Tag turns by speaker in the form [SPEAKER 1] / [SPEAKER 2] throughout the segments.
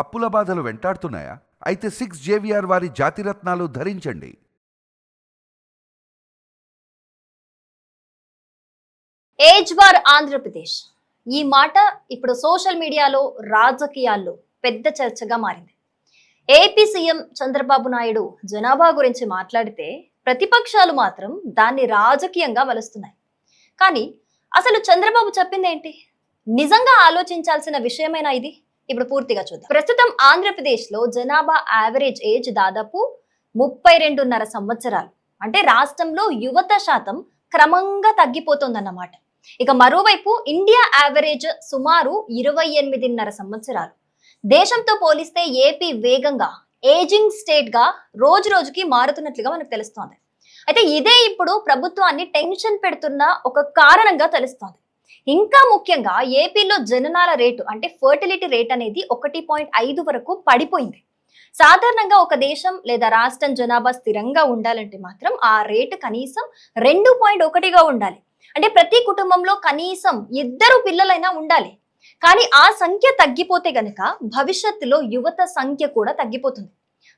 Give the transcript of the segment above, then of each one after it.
[SPEAKER 1] అప్పుల బాధలు వెంటాడుతున్నాయా? అయితే 6 జేవిఆర్ వారి జాతిరత్నాలు ధరించండి.
[SPEAKER 2] ఏజ్ బార్ ఆంధ్రప్రదేశ్ ఈ మాట ఇప్పుడు సోషల్ మీడియాలో రాజకీయాల్లో పెద్ద చర్చగా మారింది. ఏపీ సీఎం చంద్రబాబు నాయుడు జనాభా గురించి మాట్లాడితే ప్రతిపక్షాలు మాత్రం దాన్ని రాజకీయంగా వలుస్తున్నాయి. కానీ అసలు చంద్రబాబు చెప్పింది ఏంటి? నిజంగా ఆలోచించాల్సిన విషయమైనా ఇది? ఇప్పుడు పూర్తిగా చూద్దాం. ప్రస్తుతం ఆంధ్రప్రదేశ్ లో జనాభా యావరేజ్ ఏజ్ దాదాపు 32.5 సంవత్సరాలు. అంటే రాష్ట్రంలో యువత శాతం క్రమంగా తగ్గిపోతుందన్నమాట. ఇక మరోవైపు ఇండియా యావరేజ్ సుమారు 28.5 సంవత్సరాలు. దేశంతో పోలిస్తే ఏపీ వేగంగా ఏజింగ్ స్టేట్ గా రోజు రోజుకి మారుతున్నట్లుగా మనకు తెలుస్తోంది. అయితే ఇదే ఇప్పుడు ప్రభుత్వాన్ని టెన్షన్ పెడుతున్న ఒక కారణంగా తెలుస్తోంది. ఇంకా ముఖ్యంగా ఏపీలో జననాల రేటు అంటే ఫర్టిలిటీ రేట్ అనేది 1.5 వరకు పడిపోయింది. సాధారణంగా ఒక దేశం లేదా రాష్ట్రం జనాభా స్థిరంగా ఉండాలంటే మాత్రం ఆ రేటు కనీసం 2.1గా ఉండాలి. అంటే ప్రతి కుటుంబంలో కనీసం 2 పిల్లలైనా ఉండాలి. కానీ ఆ సంఖ్య తగ్గిపోతే గనక భవిష్యత్తులో యువత సంఖ్య కూడా తగ్గిపోతుంది.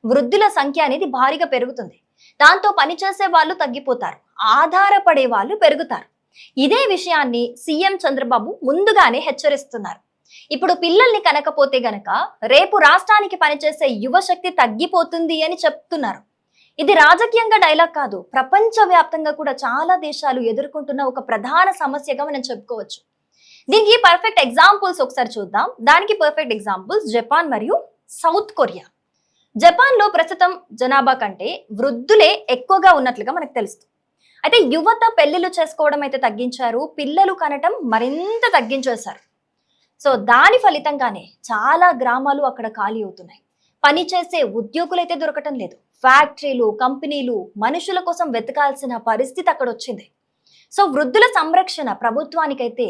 [SPEAKER 2] వృద్ధుల సంఖ్య అనేది భారీగా పెరుగుతుంది. దాంతో పనిచేసే వాళ్ళు తగ్గిపోతారు, ఆధారపడే వాళ్ళు పెరుగుతారు. ఇదే విషయాన్ని సీఎం చంద్రబాబు ముందుగానే హెచ్చరిస్తున్నారు. ఇప్పుడు పిల్లల్ని కనకపోతే గనక రేపు రాష్ట్రానికి పనిచేసే యువశక్తి తగ్గిపోతుంది అని చెప్తున్నారు. ఇది రాజకీయంగా డైలాగ్ కాదు, ప్రపంచ వ్యాప్తంగా కూడా చాలా దేశాలు ఎదుర్కొంటున్న ఒక ప్రధాన సమస్యగా మనం చెప్పుకోవచ్చు. దీనికి పర్ఫెక్ట్ ఎగ్జాంపుల్స్ ఒకసారి చూద్దాం. దానికి పర్ఫెక్ట్ ఎగ్జాంపుల్స్ జపాన్ మరియు సౌత్ కొరియా. జపాన్ లో ప్రస్తుతం జనాభా కంటే వృద్ధులే ఎక్కువగా ఉన్నట్లుగా మనకు తెలుస్తుంది. అయితే యువత పెళ్లిళ్ళు చేసుకోవడం అయితే తగ్గించారు, పిల్లలు కనటం మరింత తగ్గించేశారు. సో దాని ఫలితంగానే చాలా గ్రామాలు అక్కడ ఖాళీ అవుతున్నాయి. పనిచేసే ఉద్యోగులైతే దొరకటం లేదు. ఫ్యాక్టరీలు, కంపెనీలు మనుషుల కోసం వెతకాల్సిన పరిస్థితి అక్కడ వచ్చింది. సో వృద్ధుల సంరక్షణ ప్రభుత్వానికైతే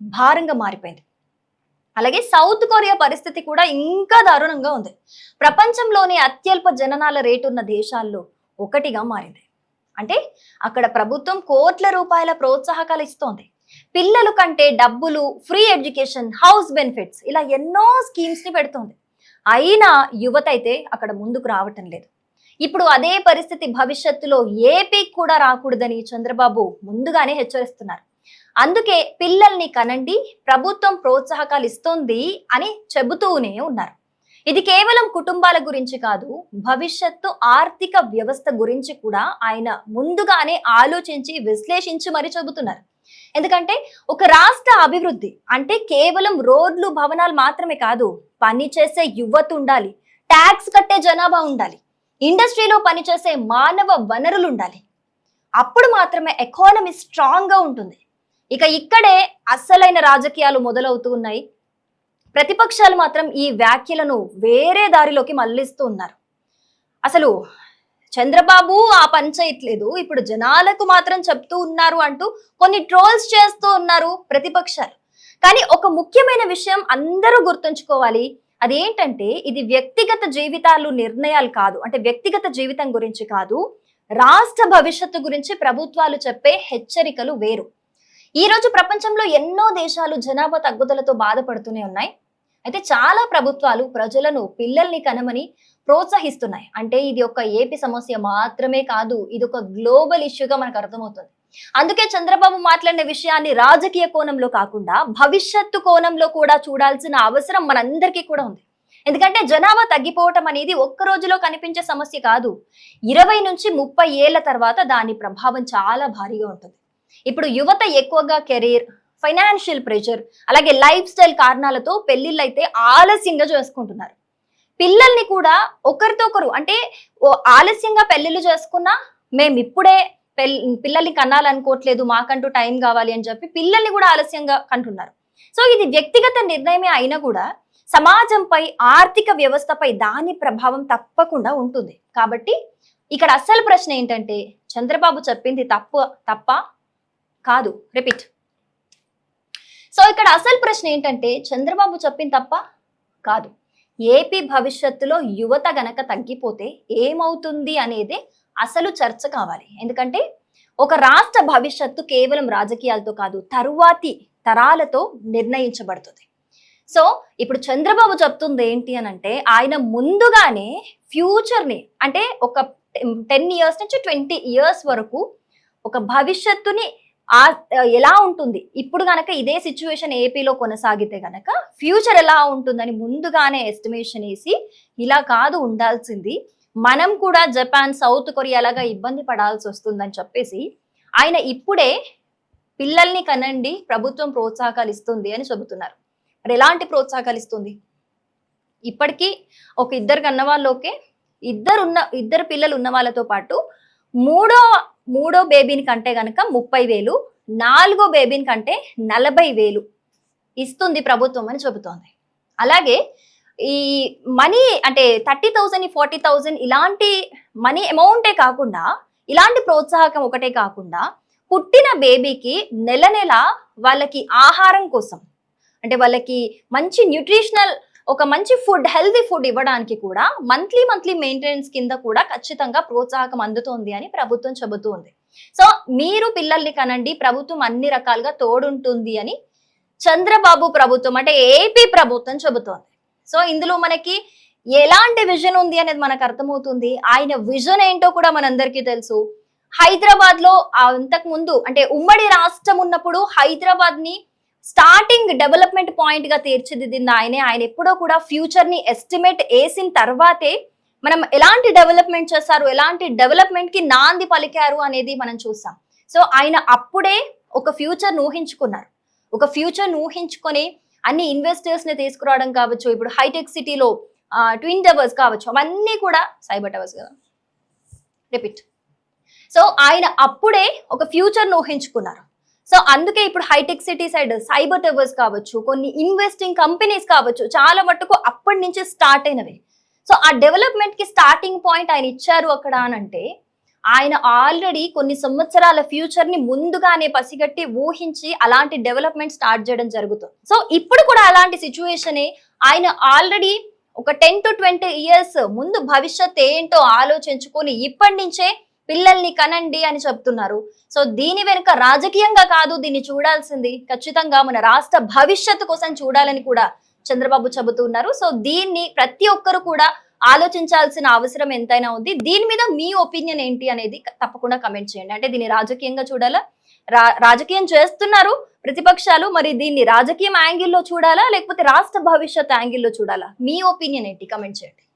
[SPEAKER 2] భారంగా మారిపోయింది. అలాగే సౌత్ కొరియా పరిస్థితి కూడా ఇంకా దారుణంగా ఉంది. ప్రపంచంలోనే అత్యల్ప జననాల రేటు ఉన్న దేశాల్లో ఒకటిగా మారింది. అంటే అక్కడ ప్రభుత్వం కోట్ల రూపాయల ప్రోత్సాహకాలు ఇస్తోంది. పిల్లలు కంటే డబ్బులు, ఫ్రీ ఎడ్యుకేషన్, హౌస్ బెనిఫిట్స్ ఇలా ఎన్నో స్కీమ్స్ ని పెడుతోంది. అయినా యువత అయితే అక్కడ ముందుకు రావటం లేదు. ఇప్పుడు అదే పరిస్థితి భవిష్యత్తులో ఏపీకి కూడా రాకూడదని చంద్రబాబు ముందుగానే హెచ్చరిస్తున్నారు. అందుకే పిల్లల్ని కనండి, ప్రభుత్వం ప్రోత్సాహకాలు ఇస్తోంది అని చెబుతూనే ఉన్నారు. ఇది కేవలం కుటుంబాల గురించి కాదు, భవిష్యత్తు ఆర్థిక వ్యవస్థ గురించి కూడా ఆయన ముందుగానే ఆలోచించి విశ్లేషించి మరి చెబుతున్నారు. ఎందుకంటే ఒక రాష్ట్ర అభివృద్ధి అంటే కేవలం రోడ్లు, భవనాలు మాత్రమే కాదు, పనిచేసే యువత ఉండాలి, ట్యాక్స్ కట్టే జనాభా ఉండాలి, ఇండస్ట్రీలో పనిచేసే మానవ వనరులు ఉండాలి. అప్పుడు మాత్రమే ఎకానమీ స్ట్రాంగ్ గా ఉంటుంది. ఇక ఇక్కడే అస్సలైన రాజకీయాలు మొదలవుతూ ఉన్నాయి. ప్రతిపక్షాలు మాత్రం ఈ వ్యాఖ్యలను వేరే దారిలోకి మళ్లిస్తూ ఉన్నారు. అసలు చంద్రబాబు ఆ పని చేయట్లేదు, ఇప్పుడు జనాలకు మాత్రం చెప్తూ ఉన్నారు అంటూ కొన్ని ట్రోల్స్ చేస్తూ ఉన్నారు ప్రతిపక్షాలు. కానీ ఒక ముఖ్యమైన విషయం అందరూ గుర్తుంచుకోవాలి. అదేంటంటే ఇది వ్యక్తిగత జీవితాలు నిర్ణయాలు కాదు, అంటే వ్యక్తిగత జీవితం గురించి కాదు, రాష్ట్ర భవిష్యత్తు గురించి ప్రభుత్వాలు చెప్పే హెచ్చరికలు వేరు. ఈ రోజు ప్రపంచంలో ఎన్నో దేశాలు జనాభా తగ్గుదలతో బాధపడుతూనే ఉన్నాయి. అయితే చాలా ప్రభుత్వాలు ప్రజలను పిల్లల్ని కనమని ప్రోత్సహిస్తున్నాయి. అంటే ఇది ఒక ఏపీ సమస్య మాత్రమే కాదు, ఇది ఒక గ్లోబల్ ఇష్యూగా మనకు అర్థమవుతుంది. అందుకే చంద్రబాబు మాట్లాడిన విషయాన్ని రాజకీయ కోణంలో కాకుండా భవిష్యత్తు కోణంలో కూడా చూడాల్సిన అవసరం మనందరికీ కూడా ఉంది. ఎందుకంటే జనాభా తగ్గిపోవటం అనేది ఒక్క రోజులో కనిపించే సమస్య కాదు. 20 నుంచి 30 ఏళ్ల తర్వాత దాని ప్రభావం చాలా భారీగా ఉంటుంది. ఇప్పుడు యువత ఎక్కువగా కెరీర్, ఫైనాన్షియల్ ప్రెషర్, అలాగే లైఫ్ స్టైల్ కారణాలతో పెళ్లిళ్ళు అయితే ఆలస్యంగా చేసుకుంటున్నారు. పిల్లల్ని కూడా ఒకరితో ఒకరు అంటే ఆలస్యంగా పెళ్లిళ్ళు చేసుకున్నా మేము ఇప్పుడే పిల్లల్ని కనాలనుకోవట్లేదు, మాకంటూ టైం కావాలి అని చెప్పి పిల్లల్ని కూడా ఆలస్యంగా కంటున్నారు. సో ఇది వ్యక్తిగత నిర్ణయమే అయినా కూడా సమాజంపై, ఆర్థిక వ్యవస్థపై దాని ప్రభావం తప్పకుండా ఉంటుంది. కాబట్టి ఇక్కడ అసలు ప్రశ్న ఏంటంటే చంద్రబాబు చెప్పింది తప్ప కాదు. రిపీట్. సో ఇక్కడ అసలు ప్రశ్న ఏంటంటే చంద్రబాబు చెప్పింది తప్ప కాదు, ఏపీ భవిష్యత్తులో యువత గనక తగ్గిపోతే ఏమవుతుంది అనేది అసలు చర్చ కావాలి. ఎందుకంటే ఒక రాష్ట్ర భవిష్యత్తు కేవలం రాజకీయాలతో కాదు, తరువాతి తరాలతో నిర్ణయించబడుతుంది. సో ఇప్పుడు చంద్రబాబు చెప్తుంది ఏంటి అని అంటే, ఆయన ముందుగానే ఫ్యూచర్ ని అంటే ఒక 10 ఇయర్స్ నుంచి 20 ఇయర్స్ వరకు ఒక భవిష్యత్తుని ఎలా ఉంటుంది ఇప్పుడు గనక ఇదే సిచ్యువేషన్ ఏపీలో కొనసాగితే గనక ఫ్యూచర్ ఎలా ఉంటుందని ముందుగానే ఎస్టిమేషన్ వేసి, ఇలా కాదు ఉండాల్సింది, మనం కూడా జపాన్, సౌత్ కొరియా లాగా ఇబ్బంది పడాల్సి వస్తుందని చెప్పేసి ఆయన ఇప్పుడే పిల్లల్ని కనండి, ప్రభుత్వం ప్రోత్సాహకాలు ఇస్తుంది అని చెబుతున్నారు. మరి ఎలాంటి ప్రోత్సాహకాలు ఇస్తుంది? ఇప్పటికీ ఒక ఇద్దరు కన్న వాళ్ళు ఓకే, ఇద్దరు పిల్లలు ఉన్న వాళ్ళతో పాటు మూడో బేబీని కంటే గనక 30,000, 4గో బేబీని కంటే 40,000 ఇస్తుంది ప్రభుత్వం అని చెబుతోంది. అలాగే ఈ మనీ అంటే 30,000, 40,000 ఇలాంటి మనీ అమౌంటే కాకుండా, ఇలాంటి ప్రోత్సాహకం ఒకటే కాకుండా, పుట్టిన బేబీకి నెల వాళ్ళకి ఆహారం కోసం అంటే వాళ్ళకి మంచి న్యూట్రిషనల్ ఒక మంచి ఫుడ్, హెల్తీ ఫుడ్ ఇవ్వడానికి కూడా మంత్లీ మెయింటెనెన్స్ కింద కూడా ఖచ్చితంగా ప్రోత్సాహకం అందుతోంది అని ప్రభుత్వం చెబుతుంది. సో మీరు పిల్లల్ని కనండి, ప్రభుత్వం అన్ని రకాలుగా తోడుంటుంది అని చంద్రబాబు ప్రభుత్వం అంటే ఏపీ ప్రభుత్వం చెబుతోంది. సో ఇందులో మనకి ఎలాంటి విజన్ ఉంది అనేది మనకు అర్థమవుతుంది. ఆయన విజన్ ఏంటో కూడా మనందరికీ తెలుసు. హైదరాబాద్ లో అంతకు ముందు అంటే ఉమ్మడి రాష్ట్రం ఉన్నప్పుడు హైదరాబాద్ ని స్టార్టింగ్ డెవలప్మెంట్ పాయింట్ గా తీర్చిదిద్దింది ఆయనే. ఆయన ఎప్పుడో కూడా ఫ్యూచర్ ని ఎస్టిమేట్ వేసిన తర్వాతే మనం ఎలాంటి డెవలప్మెంట్ చేస్తారు, ఎలాంటి డెవలప్మెంట్ కి నాంది పలికారు అనేది మనం చూసాం. సో ఆయన అప్పుడే ఒక ఫ్యూచర్ ఊహించుకున్నారు. ఒక ఫ్యూచర్ ఊహించుకొని అన్ని ఇన్వెస్టర్స్ ని తీసుకురావడం కావచ్చు, ఇప్పుడు హైటెక్ సిటీలో ట్విన్ టవర్స్ కావచ్చు, అవన్నీ కూడా సైబర్ టవర్స్ కదా, రిపీట్. సో ఆయన అప్పుడే ఒక ఫ్యూచర్ ఊహించుకున్నారు. సో అందుకే ఇప్పుడు hitech city side cyber towers కావచ్చు, కొన్ని ఇన్వెస్టింగ్ కంపెనీస్ కావచ్చు, చాలా మట్టుకు అప్పటి నుంచి స్టార్ట్ అయినవి. సో ఆ డెవలప్మెంట్ కి స్టార్టింగ్ పాయింట్ ఆయన ఇచ్చారు అక్కడ అనంటే, ఆయన ఆల్రెడీ కొన్ని సంవత్సరాల ఫ్యూచర్ ని ముందుగానే పసిగట్టి ఊహించి అలాంటి డెవలప్మెంట్ స్టార్ట్ చేయడం జరుగుతుంది. సో ఇప్పుడు కూడా అలాంటి సిచ్యువేషనే. ఆయన ఆల్రెడీ ఒక 10 to 20 ఇయర్స్ ముందు భవిష్యత్ ఏంటో ఆలోచించుకొని ఇప్పటి నుంచే పిల్లల్ని కనండి అని చెప్తున్నారు. సో దీని వెనుక రాజకీయంగా కాదు దీన్ని చూడాల్సింది, ఖచ్చితంగా మన రాష్ట్ర భవిష్యత్తు కోసం చూడాలని కూడా చంద్రబాబు చెబుతున్నారు. సో దీన్ని ప్రతి ఒక్కరు కూడా ఆలోచించాల్సిన అవసరం ఎంతైనా ఉంది. దీని మీద మీ ఒపీనియన్ ఏంటి అనేది తప్పకుండా కమెంట్ చేయండి. అంటే దీన్ని రాజకీయంగా చూడాలా, రాజకీయం చేస్తున్నారు ప్రతిపక్షాలు, మరి దీన్ని రాజకీయం యాంగిల్లో చూడాలా లేకపోతే రాష్ట్ర భవిష్యత్ యాంగిల్లో చూడాలా? మీ ఒపీనియన్ ఏంటి? కమెంట్ చేయండి.